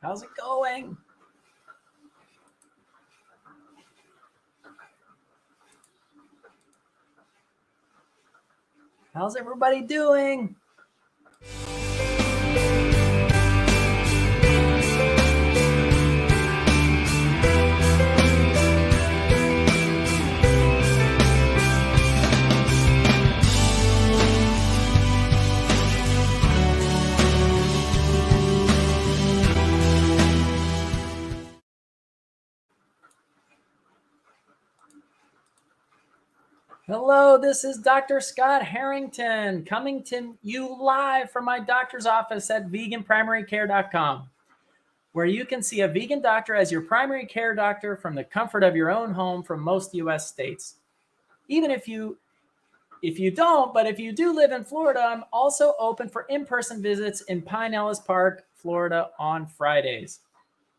How's it going? How's everybody doing? Hello, this is Dr. Scott Harrington coming to you live from my doctor's office at veganprimarycare.com, where you can see a vegan doctor as your primary care doctor from the comfort of your own home from most U.S. states. Even if you don't, but if you do live in Florida, I'm also open for in-person visits in Pinellas Park, Florida on Fridays.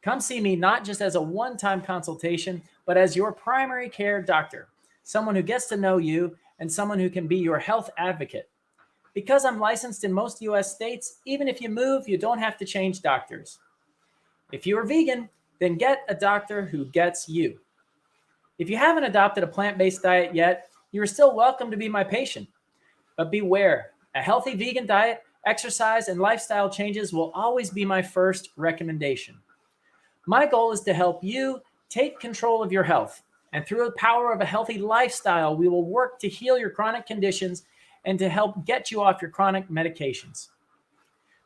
Come see me not just as a one-time consultation, but as your primary care doctor. Someone who gets to know you, and someone who can be your health advocate. Because I'm licensed in most US states, even if you move, you don't have to change doctors. If you are vegan, then get a doctor who gets you. If you haven't adopted a plant-based diet yet, you are still welcome to be my patient. But beware, a healthy vegan diet, exercise, and lifestyle changes will always be my first recommendation. My goal is to help you take control of your health. And through the power of a healthy lifestyle, we will work to heal your chronic conditions and to help get you off your chronic medications.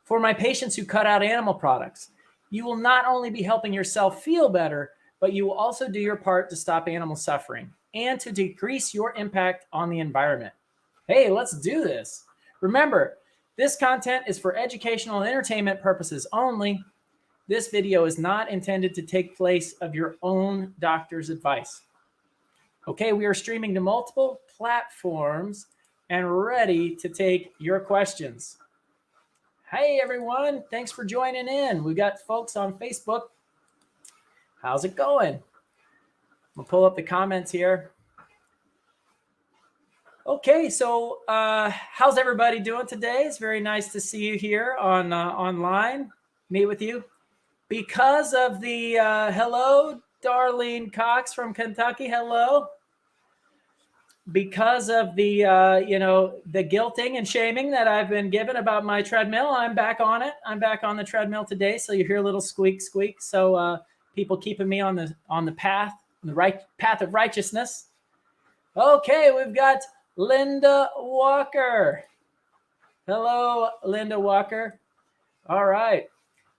For my patients who cut out animal products, you will not only be helping yourself feel better, but you will also do your part to stop animal suffering and to decrease your impact on the environment. Hey, let's do this. Remember, this content is for educational and entertainment purposes only. This video is not intended to take place of your own doctor's advice. Okay, we are streaming to multiple platforms and ready to take your questions. Hey, everyone. Thanks for joining in. We got folks on Facebook. How's it going? We'll pull up the comments here. Okay, so how's everybody doing today? It's very nice to see you here on online, meet with you. Because of the, hello, Darlene Cox from Kentucky, hello. Because of the, the guilting and shaming that I've been given about my treadmill, I'm back on it. I'm back on the treadmill today, so you hear a little squeak, squeak. So people keeping me on the path, the right path of righteousness. Okay, we've got Linda Walker. Hello, Linda Walker. All right.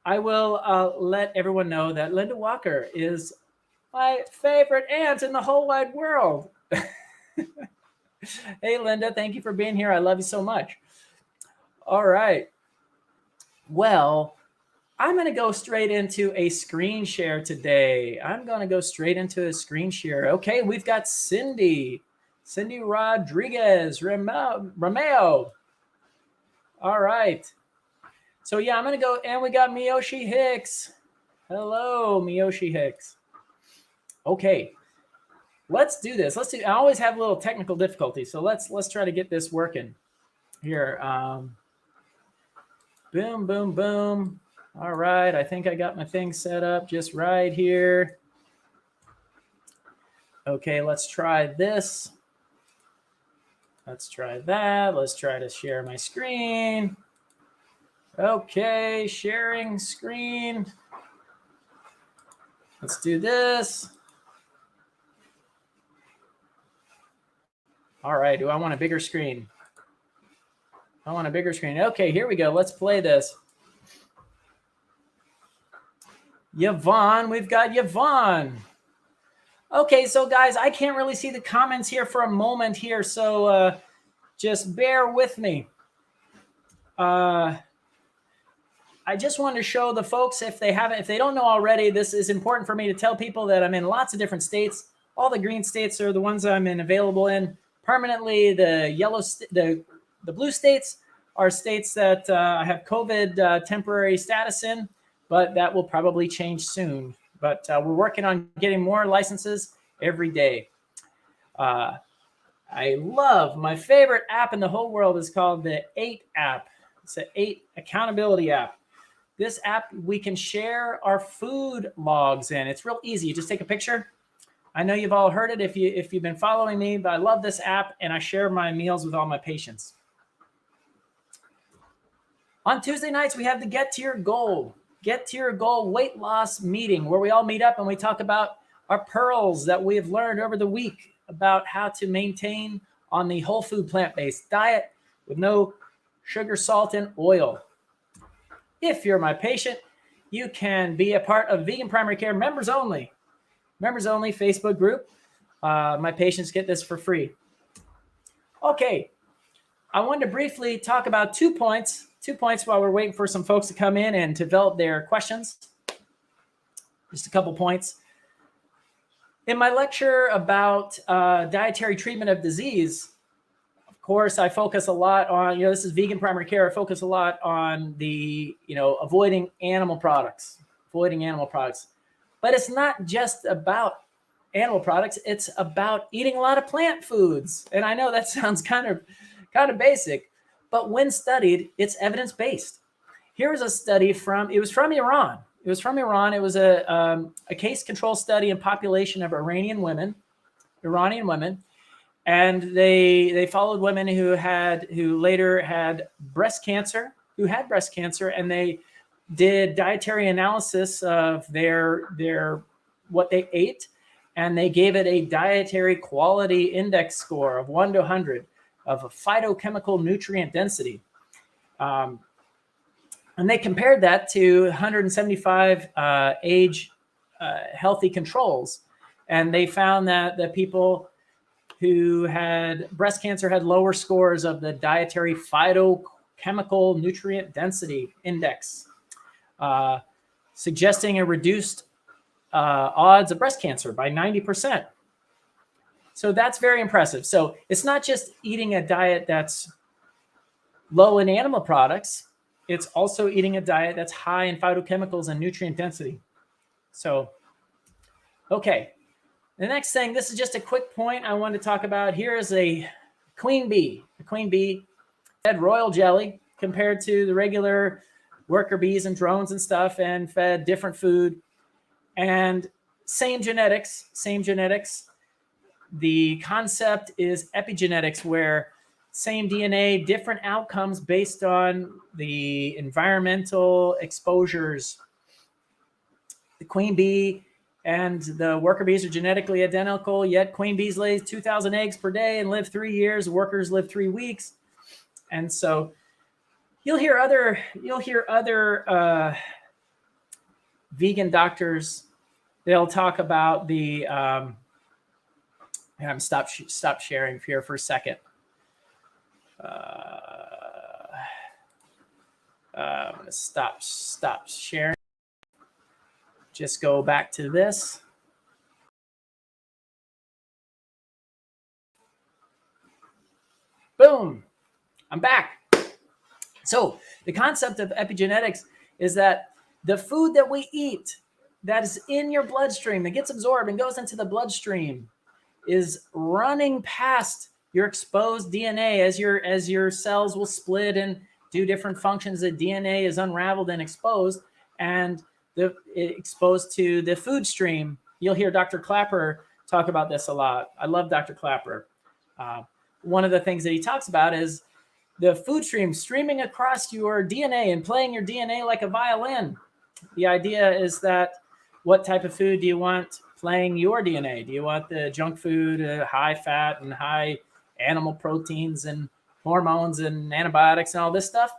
I will let everyone know that Linda Walker is my favorite aunt in the whole wide world. Hey, Linda, thank you for being here. I love you so much. All right. Well, I'm going to go straight into a screen share today. Okay, we've got Cindy Rodriguez Romeo. All right. So yeah, I'm going to go, and we got Miyoshi Hicks. Hello, Miyoshi Hicks. Okay, let's do this. I always have a little technical difficulty, so let's try to get this working here. Boom, boom, boom. All right, I think I got my thing set up just right here. Okay, let's try this. Let's try that. Let's try to share my screen. Okay, sharing screen. Let's do this. All right, do I want a bigger screen? I want a bigger screen. Okay, here we go. Let's play this. Yvonne, we've got Yvonne. Okay, so guys, I can't really see the comments here for a moment here, so just bear with me. I just wanted to show the folks, if they don't know already, this is important for me to tell people that I'm in lots of different states. All the green states are the ones I'm available in permanently. The blue states are states that I have COVID temporary status in, but that will probably change soon. But we're working on getting more licenses every day. I love, my favorite app in the whole world is called the 8 app. It's an 8 accountability app. This app, we can share our food logs in. It's real easy. You just take a picture. I know you've all heard it if you've been following me, but I love this app, and I share my meals with all my patients. On Tuesday nights, we have the Get to Your Goal weight loss meeting, where we all meet up and we talk about our pearls that we have learned over the week about how to maintain on the whole food plant-based diet with no sugar, salt, and oil. If you're my patient, you can be a part of Vegan Primary Care Members Only Facebook group. My patients get this for free. Okay, I wanted to briefly talk about 2 points while we're waiting for some folks to come in and develop their questions. Just a couple points. In my lecture about dietary treatment of disease, of course, I focus a lot on, this is Vegan Primary Care. I focus a lot on the, avoiding animal products. But it's not just about animal products. It's about eating a lot of plant foods. And I know that sounds kind of basic, but when studied, it's evidence-based. Here's a study it was from Iran. It was a case control study in population of Iranian women. And they followed women who later had breast cancer, and they did dietary analysis of their what they ate, and they gave it a dietary quality index score of 1 to 100 of a phytochemical nutrient density. And they compared that to 175 age healthy controls. And they found that the people who had breast cancer had lower scores of the dietary phytochemical nutrient density index, suggesting a reduced odds of breast cancer by 90%. So that's very impressive. So it's not just eating a diet that's low in animal products. It's also eating a diet that's high in phytochemicals and nutrient density. So, okay. The next thing, this is just a quick point I wanted to talk about. Here is a queen bee. The queen bee had royal jelly compared to the regular worker bees and drones and stuff, and fed different food. And same genetics. The concept is epigenetics, where same DNA, different outcomes based on the environmental exposures. The queen bee and the worker bees are genetically identical, yet queen bees lay 2,000 eggs per day and live 3 years. Workers live 3 weeks. And so you'll hear other vegan doctors. They'll talk about the I'm stop sharing here for a second. I'm going to stop sharing. Just go back to this. Boom. I'm back. So the concept of epigenetics is that the food that we eat that is in your bloodstream, that gets absorbed and goes into the bloodstream, is running past your exposed DNA as your cells will split and do different functions. The DNA is unraveled and exposed, and exposed to the food stream. You'll hear Dr. Clapper talk about this a lot. I love Dr. Clapper. One of the things that he talks about is the food stream streaming across your DNA and playing your DNA like a violin. The idea is that what type of food do you want playing your DNA? Do you want the junk food, high fat and high animal proteins and hormones and antibiotics and all this stuff?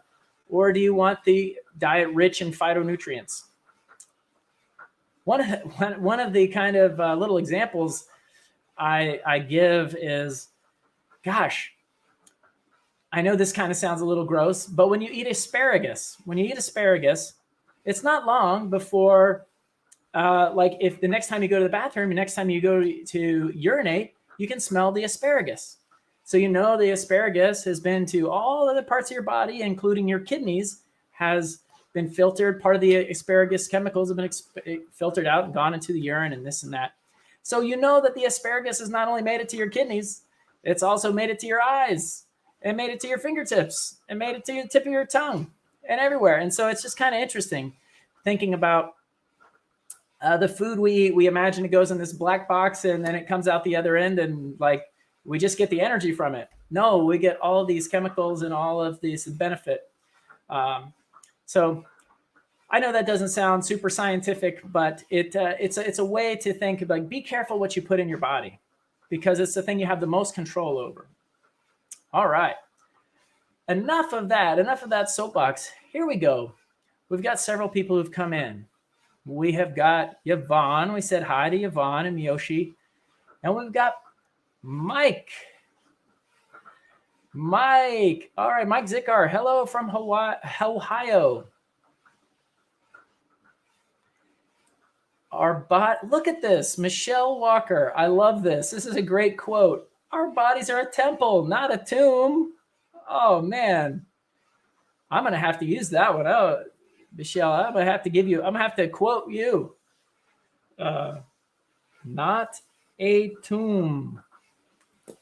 Or do you want the diet rich in phytonutrients? One of the kind of little examples I give is, gosh, I know this kind of sounds a little gross, but when you eat asparagus, it's not long before, like if the next time you go to the bathroom, the next time you go to urinate, you can smell the asparagus. So you know the asparagus has been to all other parts of your body, including your kidneys, has been filtered. Part of the asparagus chemicals have been filtered out and gone into the urine and this and that. So you know that the asparagus has not only made it to your kidneys, it's also made it to your eyes, and made it to your fingertips, and made it to the tip of your tongue. and everywhere. And so it's just kind of interesting thinking about the food we eat. We imagine it goes in this black box and then it comes out the other end and like we just get the energy from it. No, we get all of these chemicals and all of these benefit. So I know that doesn't sound super scientific, but it's a way to think, like, be careful what you put in your body because it's the thing you have the most control over. All right. Enough of that soapbox. Here we go. We've got several people who've come in. We have got Yvonne. We said hi to Yvonne and Yoshi. And we've got Mike. All right, Mike Zickar. Hello from Ohio. Look at this. Michelle Walker. I love this. This is a great quote. Our bodies are a temple, not a tomb. Oh, man. I'm going to have to use that one. Oh, Michelle, I'm going to have to quote you. Not a tomb.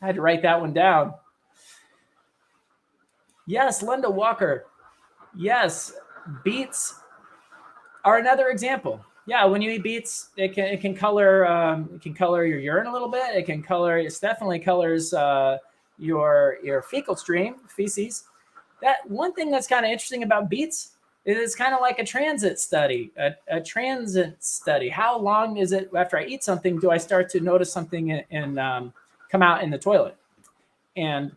I had to write that one down. Yes, Linda Walker. Yes, beets are another example. Yeah, when you eat beets, it can color your urine a little bit. It definitely colors your fecal stream, feces. That one thing that's kind of interesting about beets is it's kind of like a transit study. A transit study. How long is it after I eat something do I start to notice something and come out in the toilet? And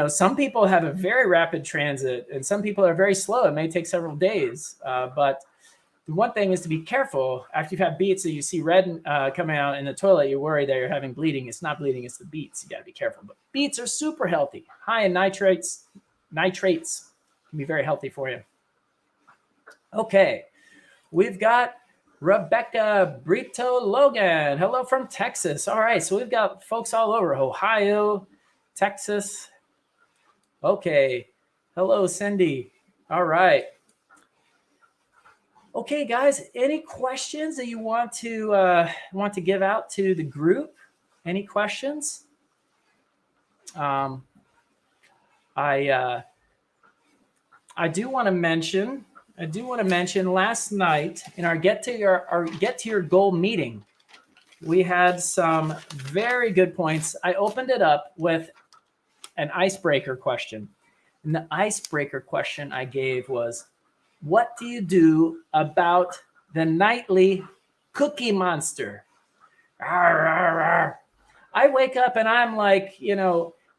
some people have a very rapid transit and some people are very slow. It may take several days. But the one thing is to be careful. After you've had beets and you see red coming out in the toilet, you worry that you're having bleeding. It's not bleeding, it's the beets. You got to be careful. But beets are super healthy. High in nitrates. Nitrates can be very healthy for you. Okay. We've got Rebecca Brito Logan. Hello from Texas. All right. So we've got folks all over Ohio, Texas. Okay. Hello, Cindy. All right. Okay, guys, any questions that you want to give out to the group? Any questions? I do want to mention last night in our get to your goal meeting, we had some very good points. I opened it up with an icebreaker question. And the icebreaker question I gave was, what do you do about the nightly cookie monster? Arr, arr, arr. I wake up and I'm like,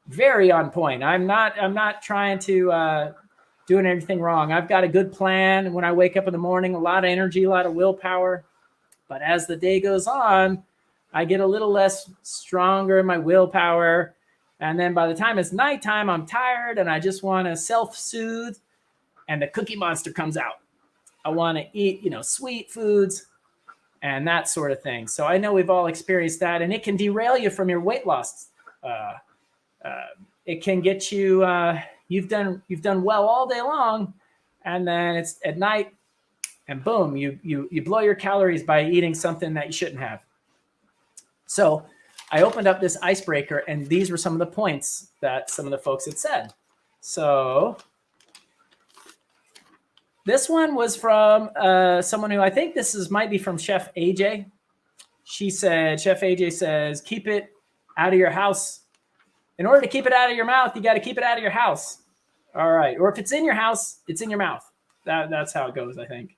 very on point. I'm not trying to doing anything wrong. I've got a good plan. When I wake up in the morning, a lot of energy, a lot of willpower. But as the day goes on, I get a little less stronger in my willpower. And then by the time it's nighttime, I'm tired and I just want to self-soothe. And the cookie monster comes out. I want to eat, sweet foods and that sort of thing. So I know we've all experienced that, and it can derail you from your weight loss. It can get you. You've done well all day long, and then it's at night, and boom, you blow your calories by eating something that you shouldn't have. So I opened up this icebreaker, and these were some of the points that some of the folks had said. So this one was from someone who I think might be from Chef AJ. She said, Chef AJ says, keep it out of your house. In order to keep it out of your mouth, you got to keep it out of your house. All right. Or if it's in your house, it's in your mouth. That's how it goes, I think.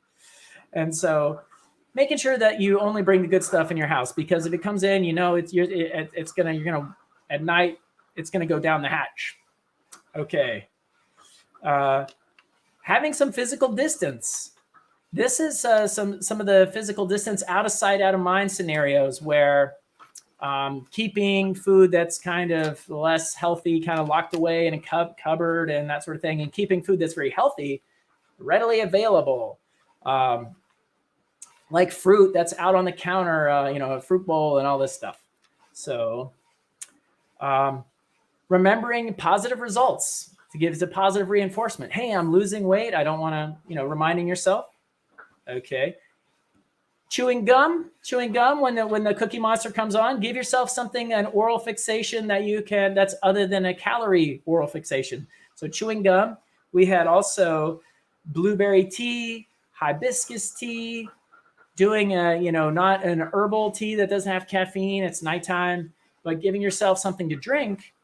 And so making sure that you only bring the good stuff in your house, because if it comes in, at night, it's going to go down the hatch. Okay. Having some physical distance. This is some of the physical distance out of sight, out of mind scenarios where keeping food that's kind of less healthy, kind of locked away in a cupboard and that sort of thing, and keeping food that's very healthy, readily available, like fruit that's out on the counter, a fruit bowl and all this stuff. So remembering positive results. To give us a positive reinforcement. Hey, I'm losing weight. I don't want to, reminding yourself. Okay. Chewing gum when the cookie monster comes on, give yourself something, an oral fixation that's other than a calorie oral fixation. So chewing gum, We had also blueberry tea, hibiscus tea, doing not an herbal tea that doesn't have caffeine. It's nighttime, but giving yourself something to drink,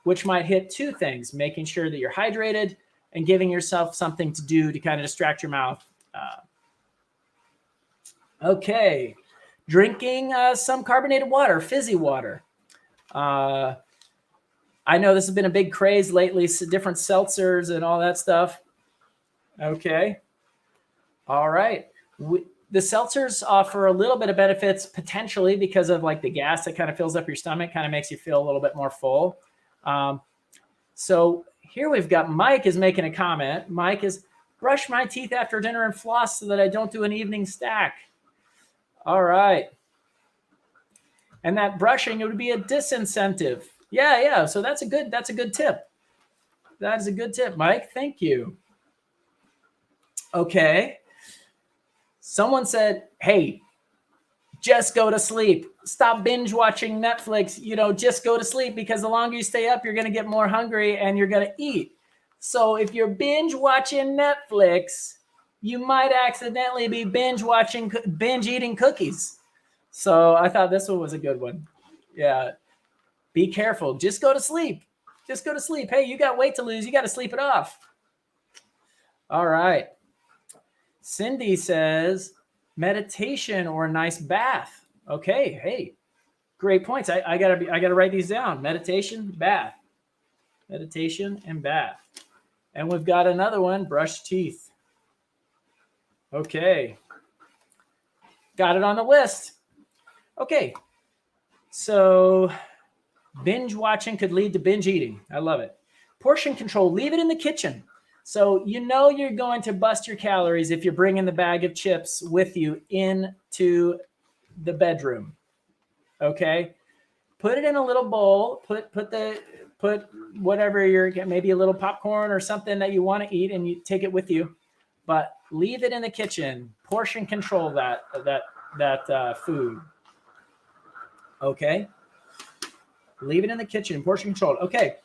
which might hit two things: making sure that you're hydrated and giving yourself something to do to kind of distract your mouth. Okay. Drinking some carbonated water, fizzy water. I know this has been a big craze lately, different seltzers and all that stuff. Okay. All right. The seltzers offer a little bit of benefits potentially because of like the gas that kind of fills up your stomach, kind of makes you feel a little bit more full. So here we've got Mike is making a comment. Mike is, brush my teeth after dinner and floss so that I don't do an evening stack. All right. And that brushing, it would be a disincentive. Yeah. So that's a good tip. That is a good tip, Mike. Thank you. Okay. Someone said, hey, just go to sleep. Stop binge watching Netflix. Just go to sleep, because the longer you stay up, you're going to get more hungry and you're going to eat. So if you're binge watching Netflix, you might accidentally be binge eating cookies. So I thought this one was a good one. Yeah. Be careful. Just go to sleep. Just go to sleep. Hey, you got weight to lose. You got to sleep it off. All right. Cindy says meditation or a nice bath. Okay. Hey, great points. I gotta write these down. Meditation, bath. Meditation and bath. And we've got another one, brush teeth. Okay. Got it on the list. Okay. So binge watching could lead to binge eating. I love it. Portion control, leave it in the kitchen. So you're going to bust your calories if you're bringing the bag of chips with you into the bedroom. Okay? Put it in a little bowl. Put whatever maybe a little popcorn or something that you want to eat, and you take it with you. But leave it in the kitchen. Portion control that food. Okay? Leave it in the kitchen. Portion control. Okay.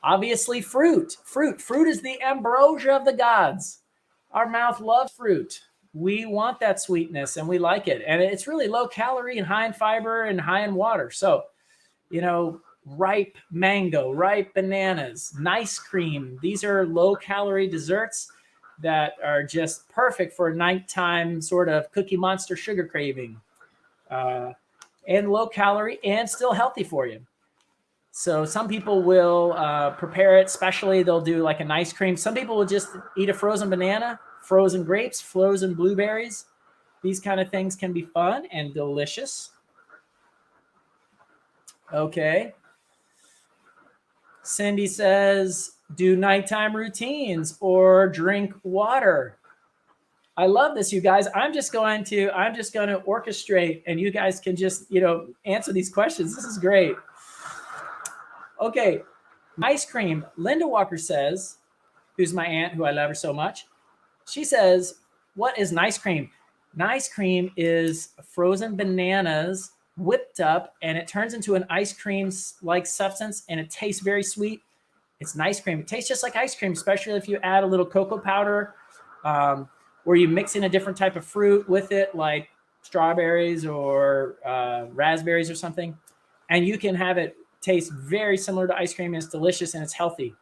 Obviously, fruit. Fruit is the ambrosia of the gods. Our mouth loves fruit. We want that sweetness and we like it. And it's really low calorie and high in fiber and high in water. So, ripe mango, ripe bananas, nice cream. These are low calorie desserts that are just perfect for a nighttime sort of Cookie Monster sugar craving. And low calorie and still healthy for you. So some people will prepare it specially. They'll do like an ice cream. Some people will just eat a frozen banana, frozen grapes, frozen blueberries. These kind of things can be fun and delicious. Okay. Cindy says, do nighttime routines or drink water. I love this, you guys. I'm just going to orchestrate, and you guys can just, answer these questions. This is great. Okay, ice cream. Linda Walker says, who's my aunt, who I love her so much. She says, what is nice cream? Nice cream is frozen bananas whipped up, and it turns into an ice cream-like substance, and it tastes very sweet. It's nice cream. It tastes just like ice cream, especially if you add a little cocoa powder, or you mix in a different type of fruit with it, like strawberries or raspberries or something, and you can have it taste very similar to ice cream, and it's delicious and it's healthy.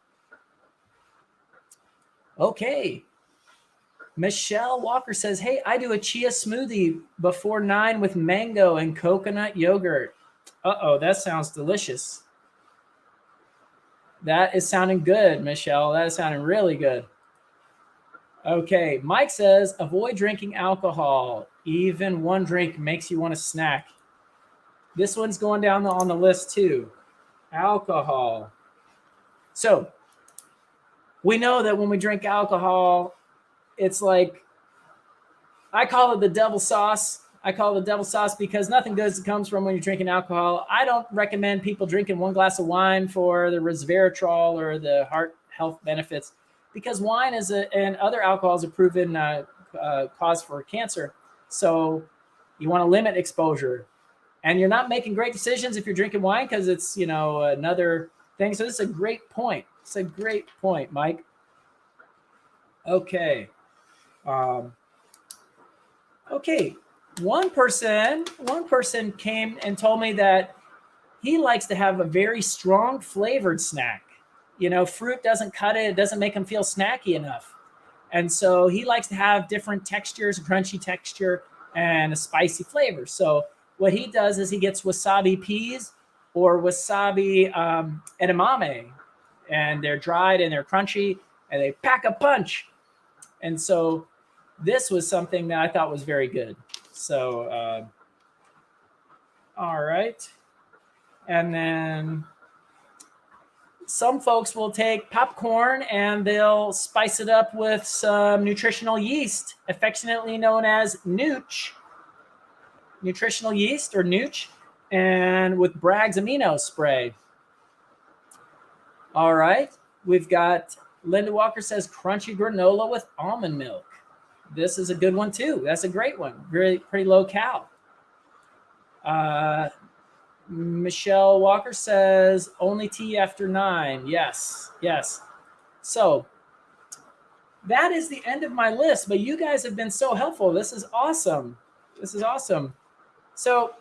Okay. Michelle Walker says, hey, I do a chia smoothie before 9 with mango and coconut yogurt. Uh-oh, that sounds delicious. That is sounding good, Michelle. That is sounding really good. Okay, Mike says, avoid drinking alcohol. Even one drink makes you want to snack. This one's going down on the list too. Alcohol. So we know that when we drink alcohol, it's like, I call it the devil sauce. I call it the devil sauce because nothing good comes from when you're drinking alcohol. I don't recommend people drinking one glass of wine for the resveratrol or the heart health benefits, because wine and other alcohols are proven cause for cancer. So you want to limit exposure. And you're not making great decisions if you're drinking wine because it's, another thing. So this is a great point. It's a great point, Mike. Okay. Okay. One person came and told me that he likes to have a very strong flavored snack. Fruit doesn't cut it. It doesn't make him feel snacky enough. And so he likes to have different textures, a crunchy texture, and a spicy flavor. So what he does is he gets wasabi peas or wasabi edamame, and they're dried and they're crunchy and they pack a punch. And so this was something that I thought was very good. So, all right. And then some folks will take popcorn and they'll spice it up with some nutritional yeast, affectionately known as nooch, nutritional yeast or nooch, and with Bragg's amino spray. All right. We've got Linda Walker says crunchy granola with almond milk. This is a good one too. That's a great one. Pretty low cal. Michelle Walker says only tea after 9. Yes. So that is the end of my list, but you guys have been so helpful. This is awesome. So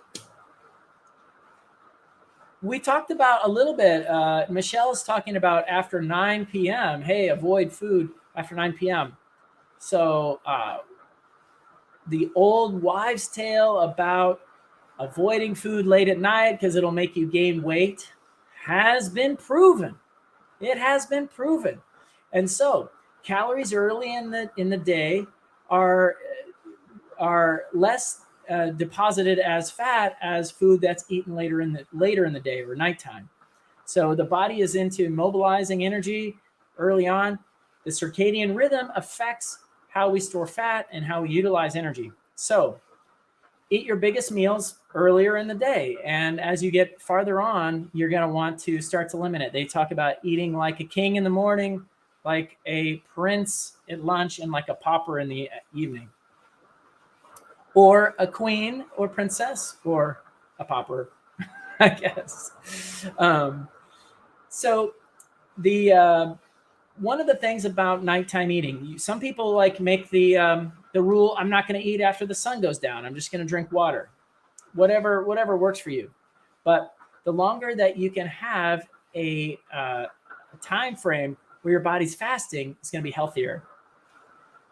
we talked about a little bit. Michelle is talking about after 9 p.m. Hey, avoid food after 9 p.m. So the old wives' tale about avoiding food late at night because it'll make you gain weight has been proven. It has been proven. And so calories early in the day are less deposited as fat as food that's eaten later in the day or nighttime. So the body is into mobilizing energy early on. The circadian rhythm affects how we store fat and how we utilize energy. So eat your biggest meals earlier in the day. And as you get farther on, you're going to want to start to limit it. They talk about eating like a king in the morning, like a prince at lunch, and like a pauper in the evening. Or a queen or princess or a pauper, I guess. So the one of the things about nighttime eating, some people like make the rule, I'm not going to eat after the sun goes down. I'm just going to drink water. Whatever works for you. But the longer that you can have a time frame where your body's fasting, it's going to be healthier.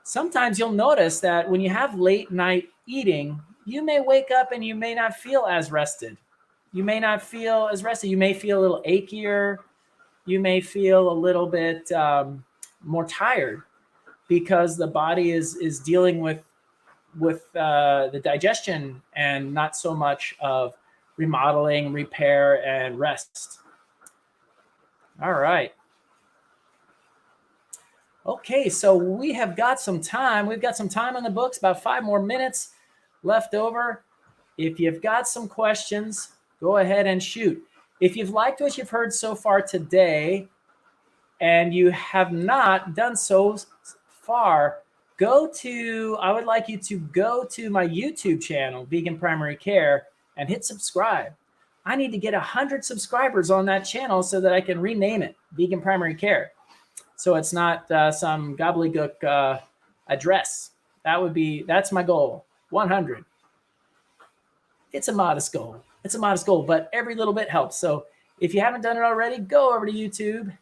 Sometimes you'll notice that when you have late night eating, you may wake up and you may not feel as rested. You may feel a little achier. You may feel a little bit more tired because the body is dealing with the digestion and not so much of remodeling, repair, and rest. All right. Okay, so we have got some time. We've got some time on the books, about 5 more minutes left over. If you've got some questions, go ahead and shoot. If you've liked what you've heard so far today and you have not done so far, I would like you to go to my YouTube channel, Vegan Primary Care, and hit subscribe. I need to get 100 subscribers on that channel so that I can rename it Vegan Primary Care. So it's not some gobbledygook address. That's my goal, 100. It's a modest goal. But every little bit helps. So if you haven't done it already, go over to YouTube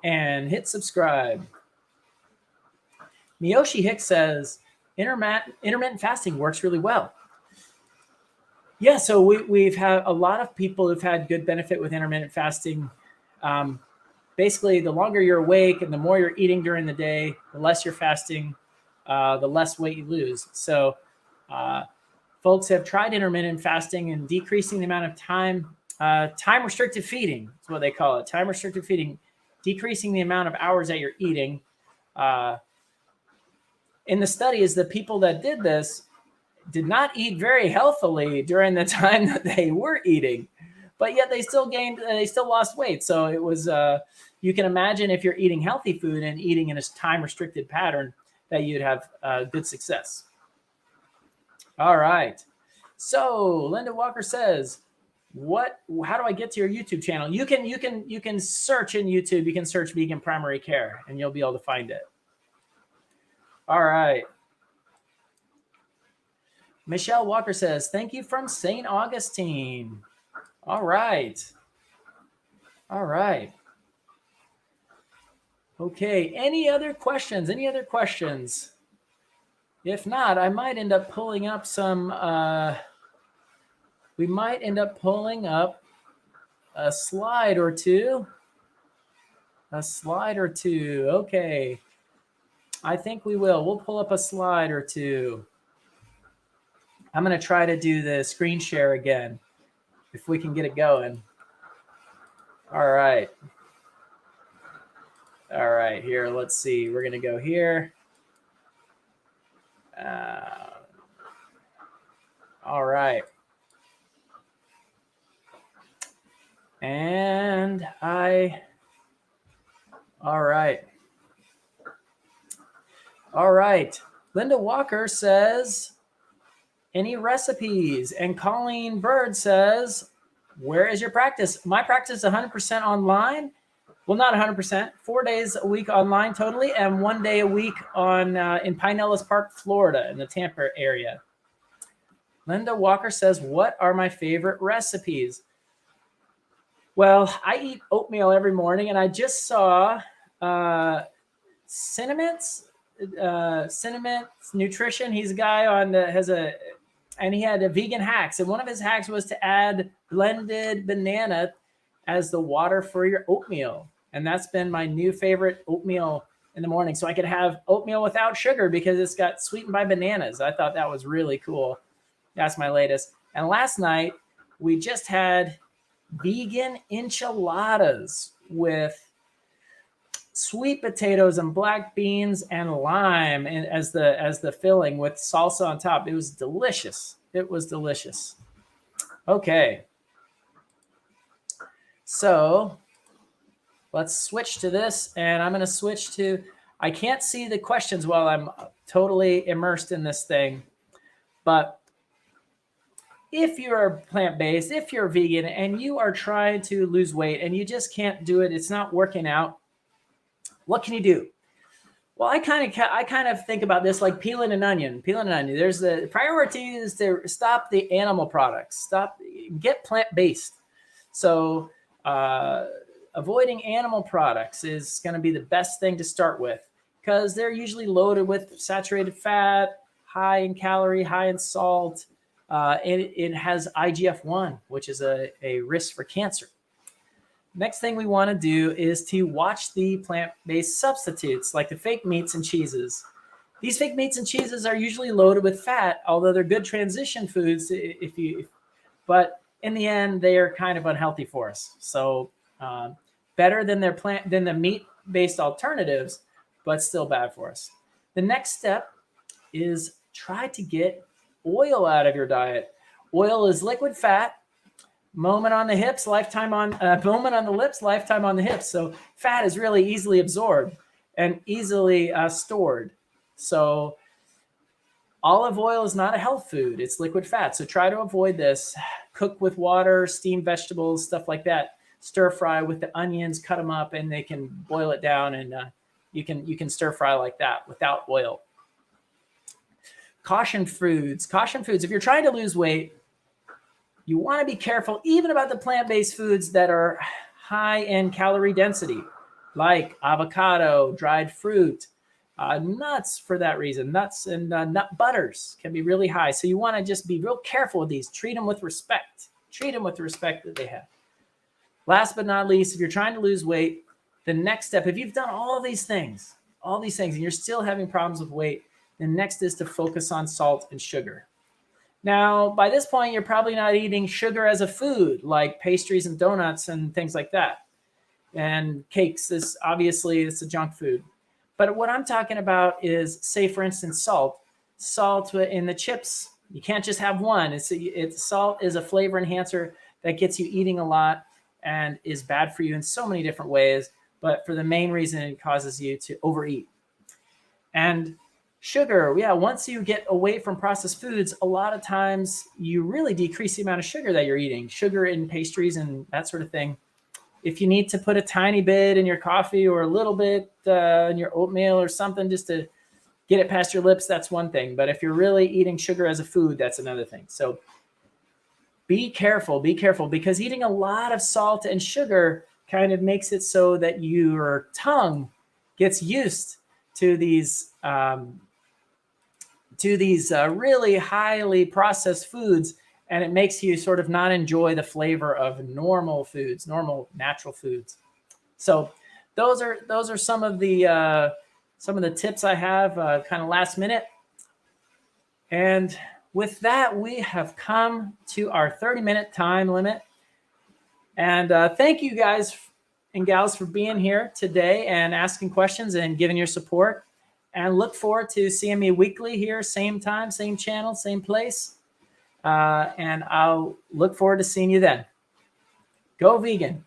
and hit subscribe. Miyoshi Hicks says, intermittent fasting works really well. Yeah, so we've had a lot of people who've had good benefit with intermittent fasting. Basically, the longer you're awake and the more you're eating during the day, the less you're fasting, the less weight you lose. So folks have tried intermittent fasting and decreasing the amount of time-restricted feeding is what they call it, time-restricted feeding, decreasing the amount of hours that you're eating. In the studies, the people that did this did not eat very healthily during the time that they were eating, but yet they still lost weight. So it was, you can imagine if you're eating healthy food and eating in a time-restricted pattern that you'd have good success. All right. So Linda Walker says, how do I get to your YouTube channel? You can search in YouTube. You can search Vegan Primary Care and you'll be able to find it. All right. Michelle Walker says, thank you from St. Augustine. All right. All right. Okay. Any other questions? Any other questions? If not, I might end up pulling up some, we might end up pulling up a slide or two. A slide or two. Okay. I think we will. We'll pull up a slide or two. I'm going to try to do the screen share again, if we can get it going. All right. All right, here, let's see. We're going to go here. All right. And all right. All right. Linda Walker says, any recipes? And Colleen Bird says, where is your practice? My practice is 100% online. Well, not 100%. 4 days a week online totally, and 1 day a week on in Pinellas Park, Florida, in the Tampa area. Linda Walker says, what are my favorite recipes? Well, I eat oatmeal every morning, and I just saw Cinnamon's Nutrition. He's a guy on and he had a vegan hacks, and one of his hacks was to add blended banana as the water for your oatmeal. And that's been my new favorite oatmeal in the morning. So I could have oatmeal without sugar because it's got sweetened by bananas. I thought that was really cool. That's my latest. And last night we just had vegan enchiladas with sweet potatoes and black beans and lime as the filling with salsa on top. It was delicious. It was delicious. Okay. So let's switch to this, and I'm going to switch to, I can't see the questions while I'm totally immersed in this thing, but if you're plant-based, if you're vegan, and you are trying to lose weight and you just can't do it, it's not working out, what can you do? Well, I kind of think about this like peeling an onion. There's the priority is to stop the animal products, get plant-based. So avoiding animal products is going to be the best thing to start with because they're usually loaded with saturated fat, high in calorie, high in salt. It has IGF-1, which is a risk for cancer. Next thing we want to do is to watch the plant-based substitutes like the fake meats and cheeses. These fake meats and cheeses are usually loaded with fat, although they're good transition foods but in the end, they are kind of unhealthy for us. So better than the meat-based alternatives, but still bad for us. The next step is try to get oil out of your diet. Oil is liquid fat. Moment on the hips, lifetime on moment on the lips, lifetime on the hips. So fat is really easily absorbed and easily stored. So olive oil is not a health food. It's liquid fat. So try to avoid this. Cook with water, steamed vegetables, stuff like that. Stir fry with the onions, cut them up, and they can boil it down, and you can stir fry like that without oil. Caution foods. If you're trying to lose weight, you want to be careful even about the plant-based foods that are high in calorie density, like avocado, dried fruit, nuts for that reason. Nuts and nut butters can be really high. So you want to just be real careful with these. Treat them with respect. Treat them with the respect that they have. Last but not least, if you're trying to lose weight, the next step, if you've done all these things, and you're still having problems with weight, the next is to focus on salt and sugar. Now, by this point, you're probably not eating sugar as a food, like pastries and donuts and things like that. And cakes is obviously it's a junk food. But what I'm talking about is, say, for instance, salt. Salt in the chips, you can't just have one. Salt is a flavor enhancer that gets you eating a lot and is bad for you in so many different ways. But for the main reason, it causes you to overeat. And sugar, once you get away from processed foods, a lot of times you really decrease the amount of sugar that you're eating. Sugar in pastries and that sort of thing. If you need to put a tiny bit in your coffee or a little bit in your oatmeal or something just to get it past your lips, that's one thing. But if you're really eating sugar as a food, that's another thing. So be careful, because eating a lot of salt and sugar kind of makes it so that your tongue gets used to these really highly processed foods, and it makes you sort of not enjoy the flavor of normal foods, normal natural foods. So those are some of the tips I have, kind of last minute. And with that, we have come to our 30-minute time limit. And thank you guys and gals for being here today and asking questions and giving your support. And look forward to seeing me weekly here, same time, same channel, same place. And I'll look forward to seeing you then. Go vegan.